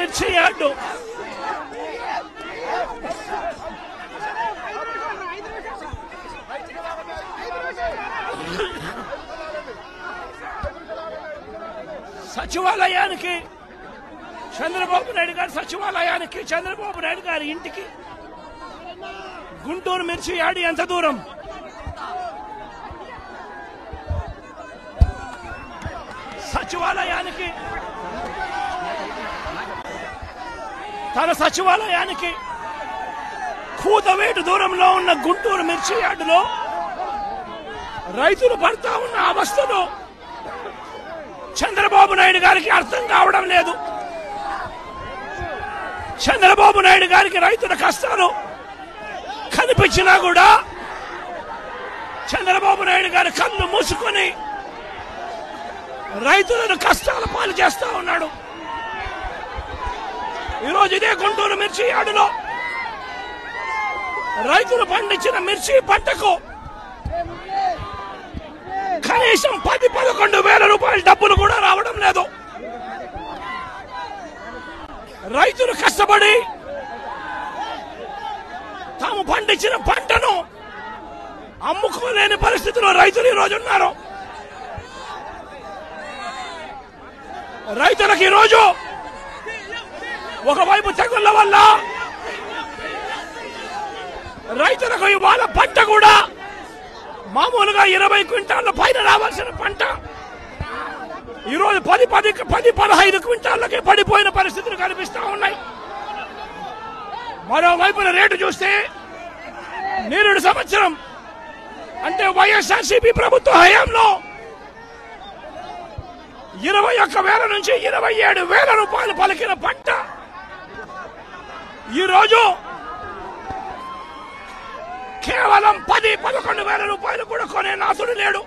మిర్చి యార్డు సచివాలయానికి చంద్రబాబు నాయుడు గారి సచివాలయానికి చంద్రబాబు నాయుడు గారి ఇంటికి గుంటూరు మిర్చి యార్డు ఎంత దూరం? సచివాలయానికి తన సచివాలయానికి కూతవేటు దూరంలో ఉన్న గుంటూరు మిర్చి యార్డులో రైతులు పడతా ఉన్న అవస్థలు చంద్రబాబు నాయుడు గారికి అర్థం కావడం లేదు. చంద్రబాబు నాయుడు గారికి రైతుల కష్టాలు కనిపించినా కూడా చంద్రబాబు నాయుడు గారి కళ్ళు మూసుకొని రైతులను కష్టాల పాలు చేస్తా ఉన్నాడు. ఈరోజు ఇదే గుంటూరు మిర్చి యార్డులో రైతులు పండించిన మిర్చి పంటకు కనీసం 10-11 వేల రూపాయల డబ్బులు కూడా రావడం లేదు. రైతులు కష్టపడి తాము పండించిన పంటను అమ్ముకోలేని పరిస్థితిలో రైతులు ఈరోజు ఉన్నారు. రైతులకు ఈరోజు ఒకవైపు తెగుళ్ల వల్ల రైతులకు ఇవాళ పంట కూడా మామూలుగా 20 క్వింటాళ్ల పైన రావాల్సిన పంట ఈరోజు 10-15 క్వింటాళ్లకే పడిపోయిన పరిస్థితులు కనిపిస్తా ఉన్నాయి. మరోవైపున రేటు చూస్తే నిరుడు సంవత్సరం అంటే వైఎస్ఆర్సీపీ ప్రభుత్వ హయాంలో 21,000 నుంచి 27,000 రూపాయలు పలికిన పంట ఈరోజు కేవలం 10-11 వేల రూపాయలు కూడా కొనే నాథుడు లేడు.